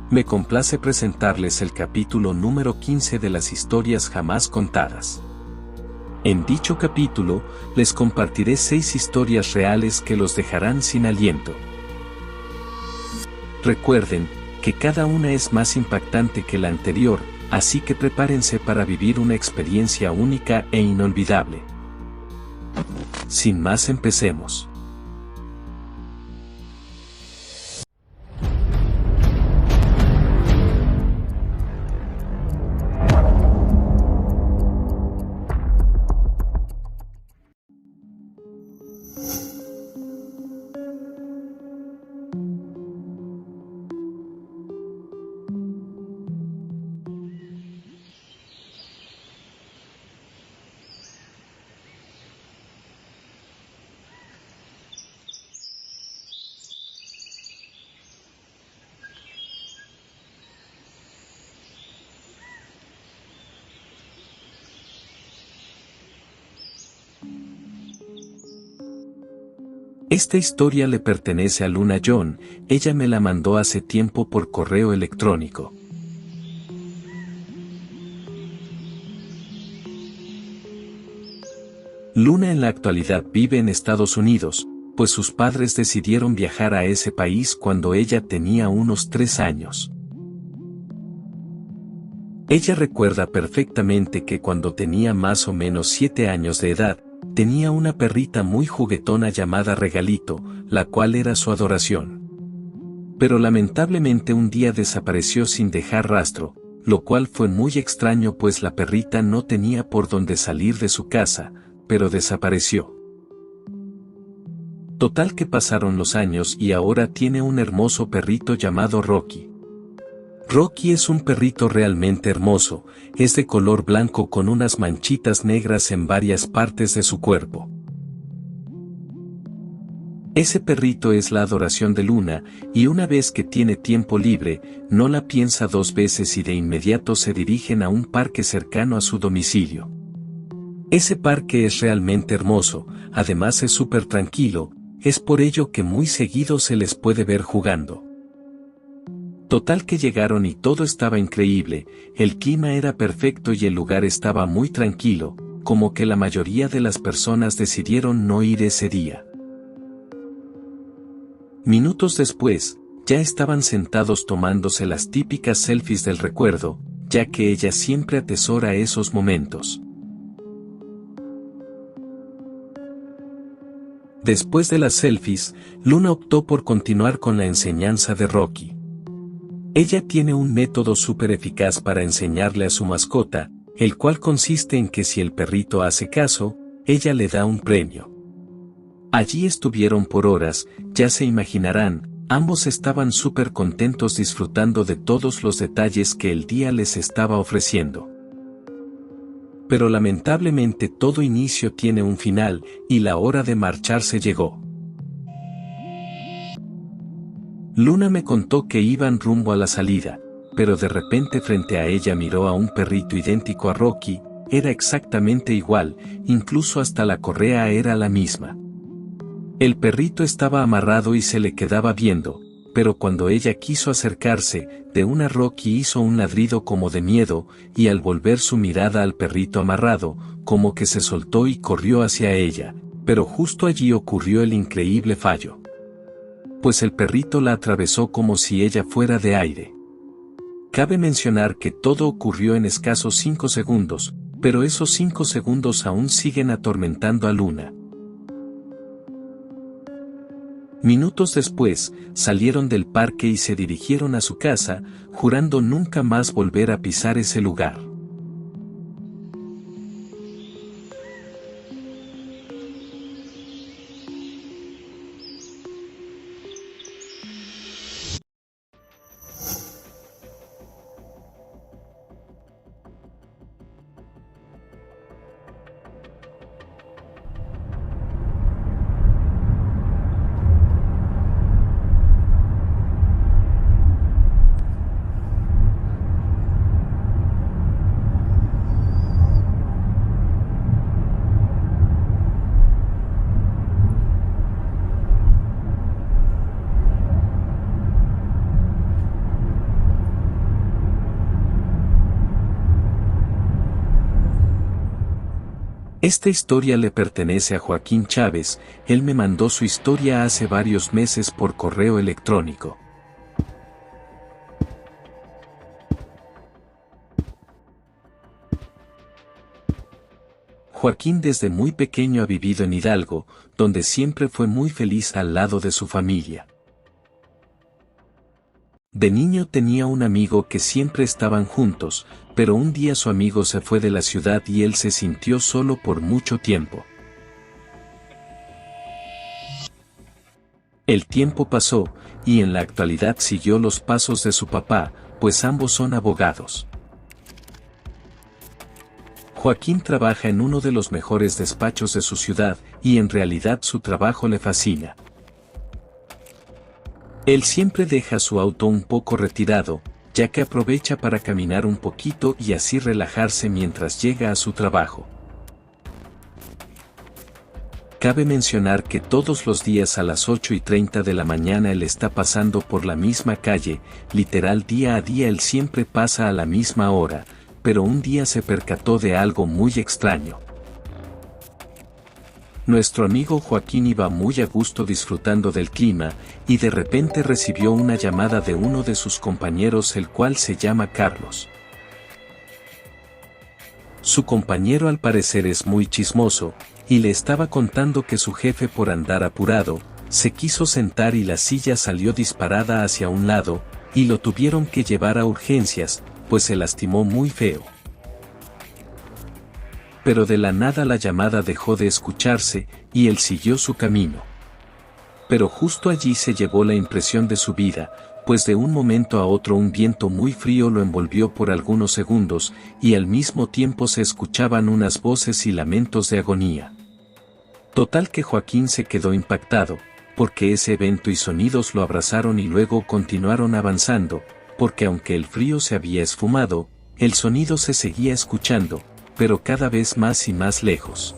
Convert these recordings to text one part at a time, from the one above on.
Me complace presentarles el capítulo número 15 de las historias jamás contadas. En dicho capítulo, les compartiré 6 historias reales que los dejarán sin aliento. Recuerden, que cada una es más impactante que la anterior, así que prepárense para vivir una experiencia única e inolvidable. Sin más, empecemos. Esta historia le pertenece a Luna John, ella me la mandó hace tiempo por correo electrónico. Luna en la actualidad vive en Estados Unidos, pues sus padres decidieron viajar a ese país cuando ella tenía unos 3 años. Ella recuerda perfectamente que cuando tenía más o menos 7 años de edad, tenía una perrita muy juguetona llamada Regalito, la cual era su adoración. Pero lamentablemente un día desapareció sin dejar rastro, lo cual fue muy extraño pues la perrita no tenía por dónde salir de su casa, pero desapareció. Total que pasaron los años y ahora tiene un hermoso perrito llamado Rocky. Rocky es un perrito realmente hermoso, es de color blanco con unas manchitas negras en varias partes de su cuerpo. Ese perrito es la adoración de Luna, y una vez que tiene tiempo libre, no la piensa 2 veces y de inmediato se dirigen a un parque cercano a su domicilio. Ese parque es realmente hermoso, además es súper tranquilo, es por ello que muy seguido se les puede ver jugando. Total que llegaron y todo estaba increíble, el clima era perfecto y el lugar estaba muy tranquilo, como que la mayoría de las personas decidieron no ir ese día. Minutos después, ya estaban sentados tomándose las típicas selfies del recuerdo, ya que ella siempre atesora esos momentos. Después de las selfies, Luna optó por continuar con la enseñanza de Rocky. Ella tiene un método súper eficaz para enseñarle a su mascota, el cual consiste en que si el perrito hace caso, ella le da un premio. Allí estuvieron por horas, ya se imaginarán, ambos estaban súper contentos disfrutando de todos los detalles que el día les estaba ofreciendo. Pero lamentablemente todo inicio tiene un final, y la hora de marcharse llegó. Luna me contó que iban rumbo a la salida, pero de repente frente a ella miró a un perrito idéntico a Rocky, era exactamente igual, incluso hasta la correa era la misma. El perrito estaba amarrado y se le quedaba viendo, pero cuando ella quiso acercarse, de una Rocky hizo un ladrido como de miedo, y al volver su mirada al perrito amarrado, como que se soltó y corrió hacia ella, pero justo allí ocurrió el increíble fallo. Pues el perrito la atravesó como si ella fuera de aire. Cabe mencionar que todo ocurrió en escasos 5 segundos, pero esos 5 segundos aún siguen atormentando a Luna. Minutos después, salieron del parque y se dirigieron a su casa, jurando nunca más volver a pisar ese lugar. Esta historia le pertenece a Joaquín Chávez, él me mandó su historia hace varios meses por correo electrónico. Joaquín desde muy pequeño ha vivido en Hidalgo, donde siempre fue muy feliz al lado de su familia. De niño tenía un amigo que siempre estaban juntos, pero un día su amigo se fue de la ciudad y él se sintió solo por mucho tiempo. El tiempo pasó, y en la actualidad siguió los pasos de su papá, pues ambos son abogados. Joaquín trabaja en uno de los mejores despachos de su ciudad, y en realidad su trabajo le fascina. Él siempre deja su auto un poco retirado, ya que aprovecha para caminar un poquito y así relajarse mientras llega a su trabajo. Cabe mencionar que todos los días a las 8:30 de la mañana él está pasando por la misma calle, literal día a día él siempre pasa a la misma hora, pero un día se percató de algo muy extraño. Nuestro amigo Joaquín iba muy a gusto disfrutando del clima, y de repente recibió una llamada de uno de sus compañeros el cual se llama Carlos. Su compañero al parecer es muy chismoso, y le estaba contando que su jefe por andar apurado, se quiso sentar y la silla salió disparada hacia un lado, y lo tuvieron que llevar a urgencias, pues se lastimó muy feo. Pero de la nada la llamada dejó de escucharse, y él siguió su camino. Pero justo allí se llevó la impresión de su vida, pues de un momento a otro un viento muy frío lo envolvió por algunos segundos, y al mismo tiempo se escuchaban unas voces y lamentos de agonía. Total que Joaquín se quedó impactado, porque ese evento y sonidos lo abrazaron y luego continuaron avanzando, porque aunque el frío se había esfumado, el sonido se seguía escuchando, pero cada vez más y más lejos.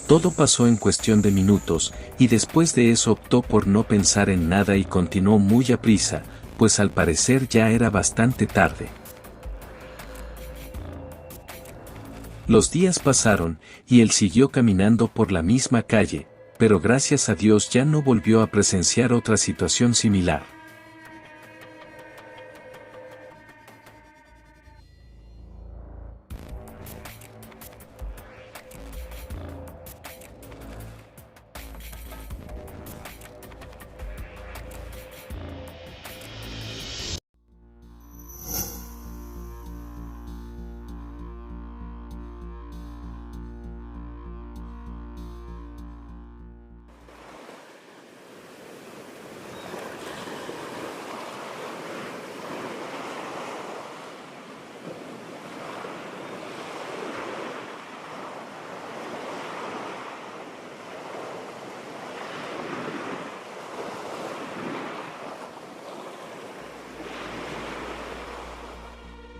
Todo pasó en cuestión de minutos, y después de eso optó por no pensar en nada y continuó muy aprisa, pues al parecer ya era bastante tarde. Los días pasaron, y él siguió caminando por la misma calle, pero gracias a Dios ya no volvió a presenciar otra situación similar.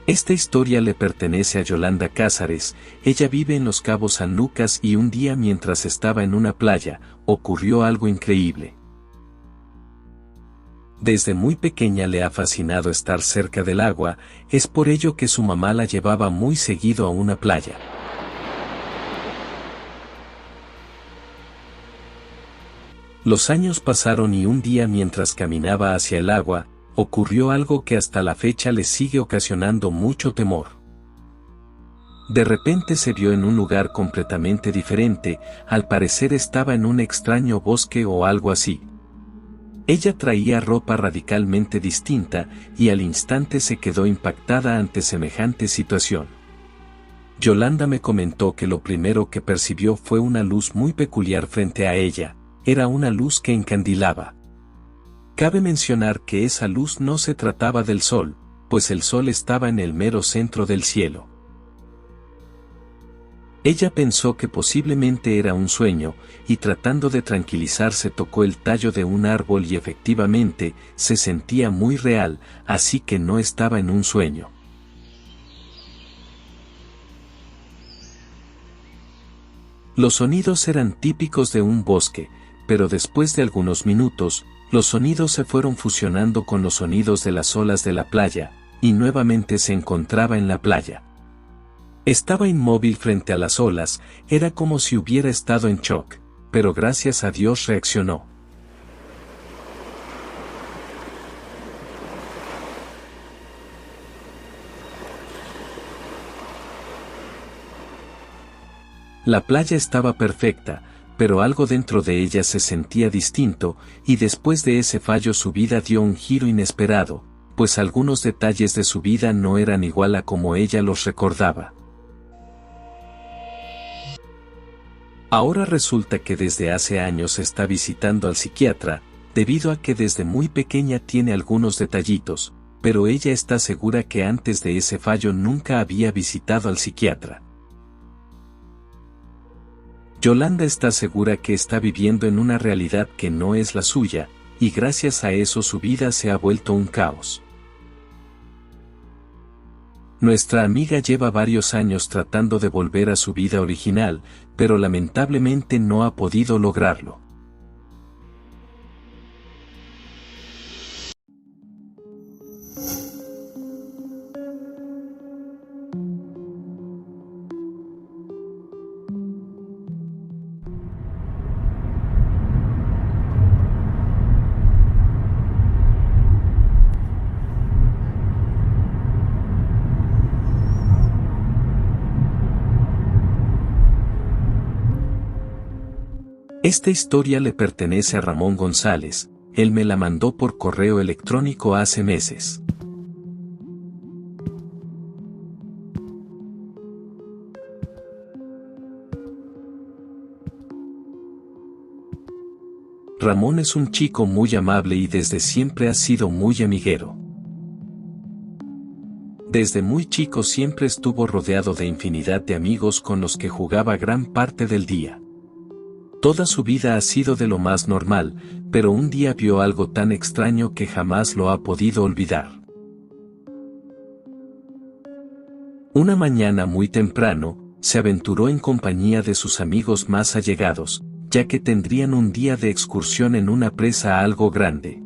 Esta historia le pertenece a Yolanda Cázares, ella vive en Los Cabos San Lucas y un día mientras estaba en una playa, ocurrió algo increíble. Desde muy pequeña le ha fascinado estar cerca del agua, es por ello que su mamá la llevaba muy seguido a una playa. Los años pasaron y un día mientras caminaba hacia el agua, ocurrió algo que hasta la fecha le sigue ocasionando mucho temor. De repente se vio en un lugar completamente diferente, al parecer estaba en un extraño bosque o algo así. Ella traía ropa radicalmente distinta, y al instante se quedó impactada ante semejante situación. Yolanda me comentó que lo primero que percibió fue una luz muy peculiar frente a ella, era una luz que encandilaba. Cabe mencionar que esa luz no se trataba del sol, pues el sol estaba en el mero centro del cielo. Ella pensó que posiblemente era un sueño, y tratando de tranquilizarse tocó el tallo de un árbol y efectivamente, se sentía muy real, así que no estaba en un sueño. Los sonidos eran típicos de un bosque, pero después de algunos minutos, los sonidos se fueron fusionando con los sonidos de las olas de la playa, y nuevamente se encontraba en la playa. Estaba inmóvil frente a las olas, era como si hubiera estado en shock, pero gracias a Dios reaccionó. La playa estaba perfecta, pero algo dentro de ella se sentía distinto, y después de ese fallo su vida dio un giro inesperado, pues algunos detalles de su vida no eran igual a como ella los recordaba. Ahora resulta que desde hace años está visitando al psiquiatra, debido a que desde muy pequeña tiene algunos detallitos, pero ella está segura que antes de ese fallo nunca había visitado al psiquiatra. Yolanda está segura que está viviendo en una realidad que no es la suya, y gracias a eso su vida se ha vuelto un caos. Nuestra amiga lleva varios años tratando de volver a su vida original, pero lamentablemente no ha podido lograrlo. Esta historia le pertenece a Ramón González, él me la mandó por correo electrónico hace meses. Ramón es un chico muy amable y desde siempre ha sido muy amiguero. Desde muy chico siempre estuvo rodeado de infinidad de amigos con los que jugaba gran parte del día. Toda su vida ha sido de lo más normal, pero un día vio algo tan extraño que jamás lo ha podido olvidar. Una mañana muy temprano, se aventuró en compañía de sus amigos más allegados, ya que tendrían un día de excursión en una presa algo grande.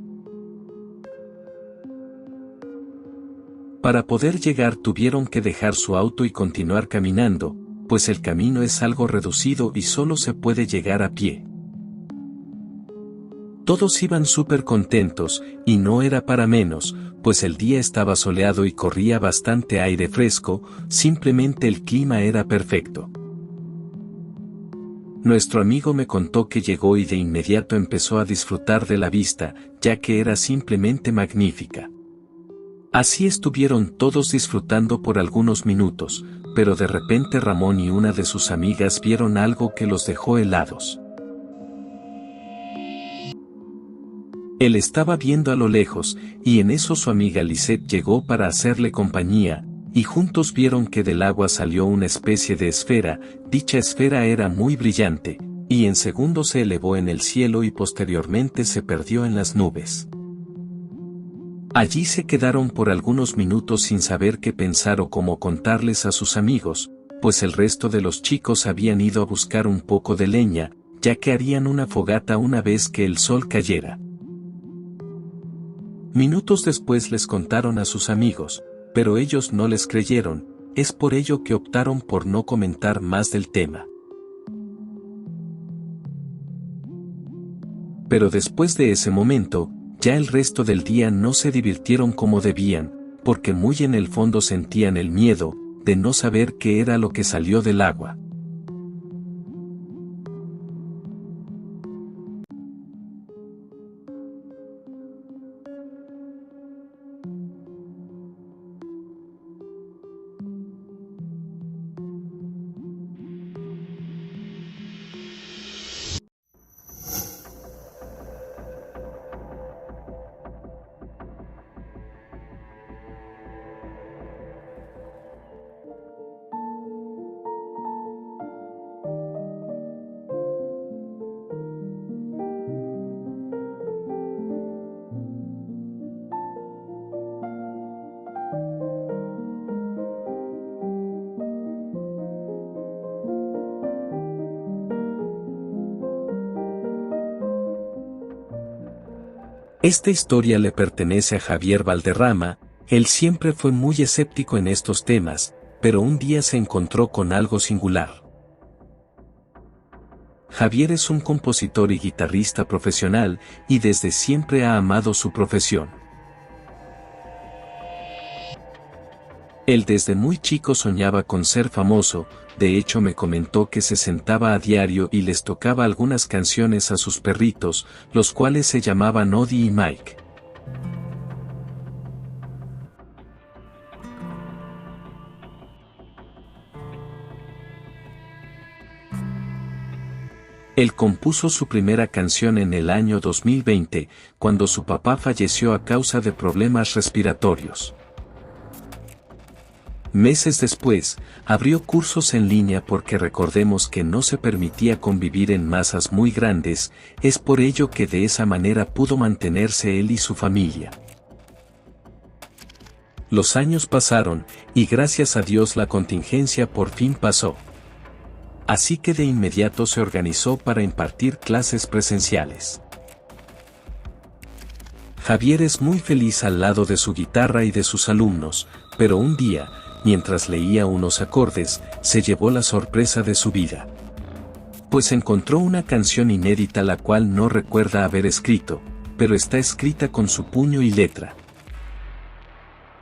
Para poder llegar tuvieron que dejar su auto y continuar caminando, pues el camino es algo reducido y solo se puede llegar a pie. Todos iban súper contentos, y no era para menos, pues el día estaba soleado y corría bastante aire fresco, simplemente el clima era perfecto. Nuestro amigo me contó que llegó y de inmediato empezó a disfrutar de la vista, ya que era simplemente magnífica. Así estuvieron todos disfrutando por algunos minutos, pero de repente Ramón y una de sus amigas vieron algo que los dejó helados. Él estaba viendo a lo lejos, y en eso su amiga Lisette llegó para hacerle compañía, y juntos vieron que del agua salió una especie de esfera, dicha esfera era muy brillante, y en segundos se elevó en el cielo y posteriormente se perdió en las nubes. Allí se quedaron por algunos minutos sin saber qué pensar o cómo contarles a sus amigos, pues el resto de los chicos habían ido a buscar un poco de leña, ya que harían una fogata una vez que el sol cayera. Minutos después les contaron a sus amigos, pero ellos no les creyeron, es por ello que optaron por no comentar más del tema. Pero después de ese momento, ya el resto del día no se divirtieron como debían, porque muy en el fondo sentían el miedo de no saber qué era lo que salió del agua. Esta historia le pertenece a Javier Valderrama, él siempre fue muy escéptico en estos temas, pero un día se encontró con algo singular. Javier es un compositor y guitarrista profesional, y desde siempre ha amado su profesión. Él desde muy chico soñaba con ser famoso, de hecho me comentó que se sentaba a diario y les tocaba algunas canciones a sus perritos, los cuales se llamaban Odie y Mike. Él compuso su primera canción en el año 2020, cuando su papá falleció a causa de problemas respiratorios. Meses después, abrió cursos en línea porque recordemos que no se permitía convivir en masas muy grandes, es por ello que de esa manera pudo mantenerse él y su familia. Los años pasaron, y gracias a Dios la contingencia por fin pasó. Así que de inmediato se organizó para impartir clases presenciales. Javier es muy feliz al lado de su guitarra y de sus alumnos, pero un día, mientras leía unos acordes, se llevó la sorpresa de su vida. Pues encontró una canción inédita la cual no recuerda haber escrito, pero está escrita con su puño y letra.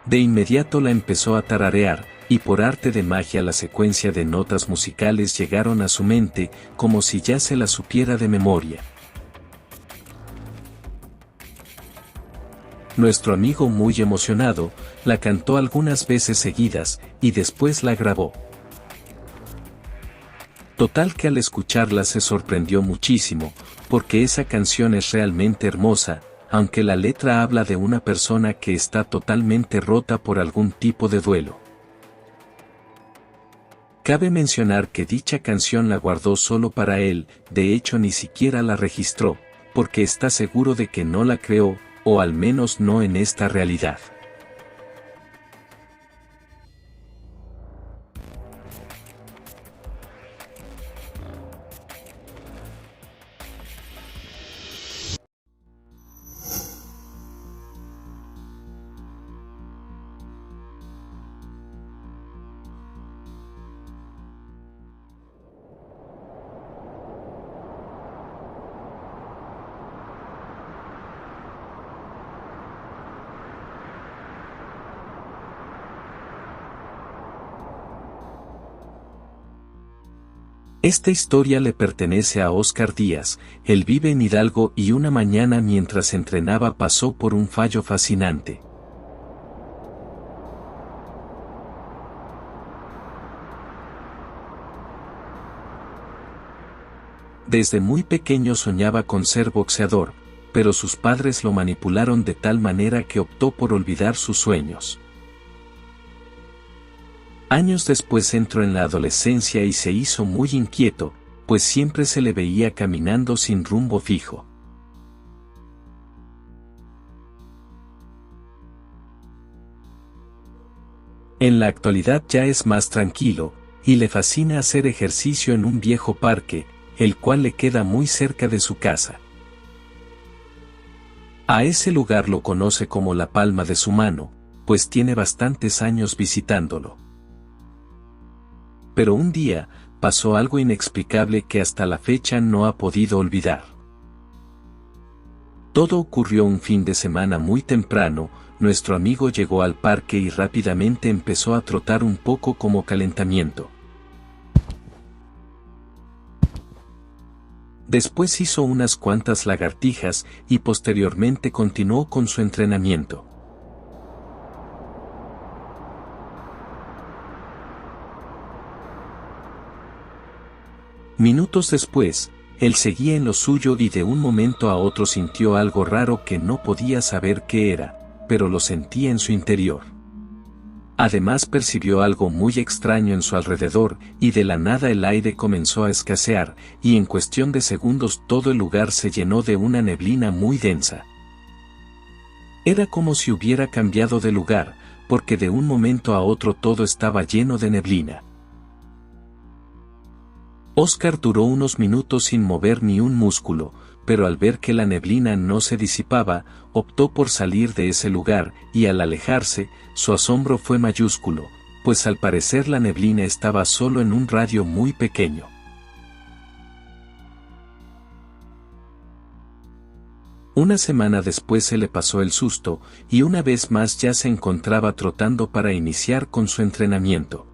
De inmediato la empezó a tararear, y por arte de magia la secuencia de notas musicales llegaron a su mente, como si ya se la supiera de memoria. Nuestro amigo muy emocionado, la cantó algunas veces seguidas, y después la grabó. Total que al escucharla se sorprendió muchísimo, porque esa canción es realmente hermosa, aunque la letra habla de una persona que está totalmente rota por algún tipo de duelo. Cabe mencionar que dicha canción la guardó solo para él, de hecho ni siquiera la registró, porque está seguro de que no la creó, o al menos no en esta realidad. Esta historia le pertenece a Óscar Díaz. Él vive en Hidalgo y una mañana mientras entrenaba pasó por un fallo fascinante. Desde muy pequeño soñaba con ser boxeador, pero sus padres lo manipularon de tal manera que optó por olvidar sus sueños. Años después entró en la adolescencia y se hizo muy inquieto, pues siempre se le veía caminando sin rumbo fijo. En la actualidad ya es más tranquilo, y le fascina hacer ejercicio en un viejo parque, el cual le queda muy cerca de su casa. A ese lugar lo conoce como la palma de su mano, pues tiene bastantes años visitándolo. Pero un día, pasó algo inexplicable que hasta la fecha no ha podido olvidar. Todo ocurrió un fin de semana muy temprano, nuestro amigo llegó al parque y rápidamente empezó a trotar un poco como calentamiento. Después hizo unas cuantas lagartijas y posteriormente continuó con su entrenamiento. Minutos después, él seguía en lo suyo y de un momento a otro sintió algo raro que no podía saber qué era, pero lo sentía en su interior. Además percibió algo muy extraño en su alrededor, y de la nada el aire comenzó a escasear, y en cuestión de segundos todo el lugar se llenó de una neblina muy densa. Era como si hubiera cambiado de lugar, porque de un momento a otro todo estaba lleno de neblina. Óscar duró unos minutos sin mover ni un músculo, pero al ver que la neblina no se disipaba, optó por salir de ese lugar, y al alejarse, su asombro fue mayúsculo, pues al parecer la neblina estaba solo en un radio muy pequeño. Una semana después se le pasó el susto, y una vez más ya se encontraba trotando para iniciar con su entrenamiento.